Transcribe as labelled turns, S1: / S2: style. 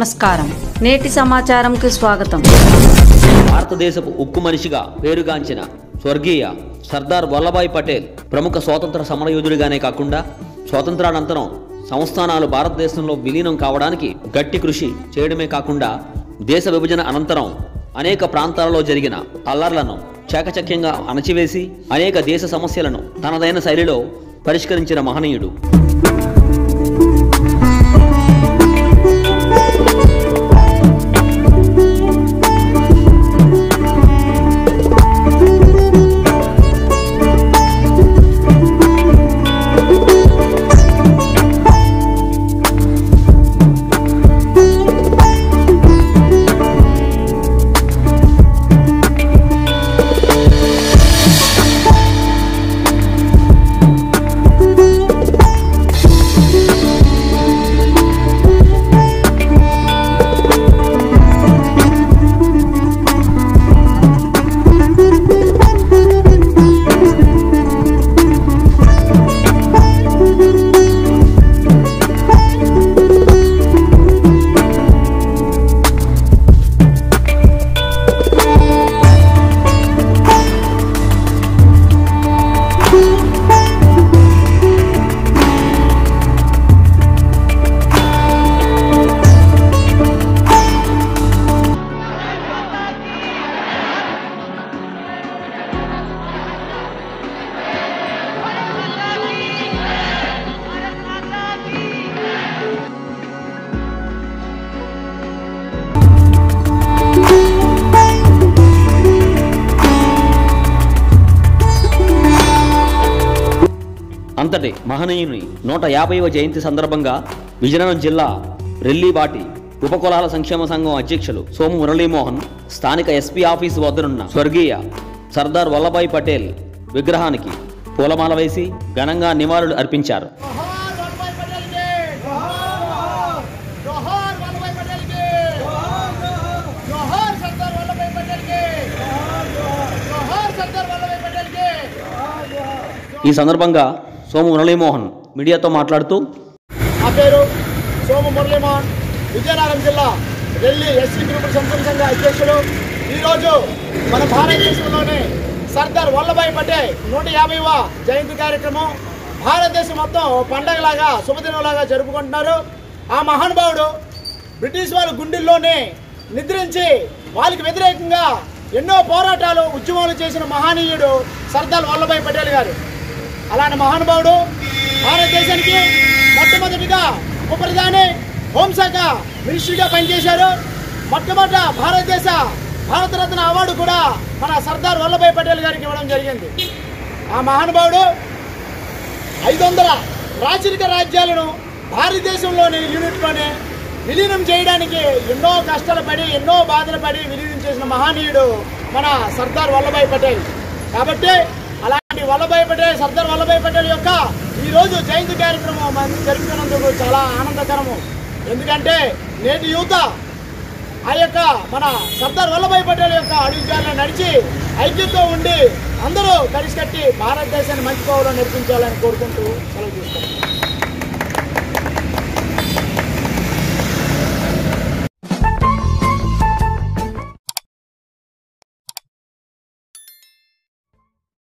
S1: నమస్కారం. నేటి సమాచారంకి స్వాగతం.
S2: భారతదేశపు ఉక్కు మనిషిగా పేరుగాంచిన స్వర్గీయ సర్దార్ వల్లభాయ్ పటేల్ ప్రముఖ స్వాతంత్ర సమరయోధుడిగానే కాకుండా స్వాతంత్రానంతరం సంస్థానాలు భారతదేశంలో విలీనం కావడానికి గట్టి కృషి చేయడమే కాకుండా దేశ విభజన అనంతరం అనేక ప్రాంతాలలో జరిగిన అల్లర్లను చాకచక్యంగా అణచివేసి అనేక దేశ సమస్యలను తనదైన శైలిలో పరిష్కరించిన మహనీయుడు. అంతటి మహనీయుని 150వ జయంతి సందర్భంగా విజయనగరం జిల్లా రెల్లిబాటి ఉపకులాల సంక్షేమ సంఘం అధ్యక్షులు సోము మురళీమోహన్ స్థానిక ఎస్పీ ఆఫీసు వద్దనున్న స్వర్గీయ సర్దార్ వల్లభాయ్ పటేల్ విగ్రహానికి పూలమాల వేసి ఘనంగా నివాళులు అర్పించారు. ఈ సందర్భంగా సోము మురళీమోహన్ మీడియాతో మాట్లాడుతూ,
S3: నా పేరు సోము మురళీమోహన్, విజయనగరం జిల్లా రెల్లి ఎస్సీ గ్రూప్ సంక్షేమ సంఘ అధ్యక్షుడు. ఈరోజు మన భారతదేశంలోని సర్దార్ వల్లభాయ్ పటేల్ 150వ జయంతి కార్యక్రమం భారతదేశం మొత్తం పండగలాగా శుభదినంలాగా జరుపుకుంటున్నారు. ఆ మహానుభావుడు బ్రిటిష్ వాళ్ళ గుండెల్లోనే నిద్రించి వాళ్ళకి వ్యతిరేకంగా ఎన్నో పోరాటాలు ఉద్యమాలు చేసిన మహనీయుడు సర్దార్ వల్లభాయ్ పటేల్ గారు. అలాంటి మహానుభావుడు భారతదేశానికి మొట్టమొదటిగా ఉప ప్రధాని హోంశాఖ మినిస్ట్రీగా పనిచేశారు. మొట్టమొదట భారతరత్న అవార్డు కూడా మన సర్దార్ వల్లభాయ్ పటేల్ గారికి ఇవ్వడం జరిగింది. ఆ మహానుభావుడు 500 రాచరిక రాజ్యాలను భారతదేశంలోని యూనిట్లోనే విలీనం చేయడానికి ఎన్నో కష్టాలు పడి ఎన్నో బాధలు పడి విలీనం చేసిన మహనీయుడు మన సర్దార్ వల్లభాయ్ పటేల్. కాబట్టి సర్దార్ వల్లభాయ్ పటేల్ యొక్క ఈరోజు జయంతి కార్యక్రమం జరుపుతున్నందుకు చాలా ఆనందకరము. ఎందుకంటే నేటి యువత ఆ యొక్క మన సర్దార్ వల్లభాయ్ పటేల్ యొక్క అడుగుజాడలో నడిచి ఐక్యంతో ఉండి అందరూ కలిసి కట్టి భారతదేశాన్ని మంచి పౌరులను నడిపించాలని కోరుకుంటూ సెలవు తీసుకుంటాం.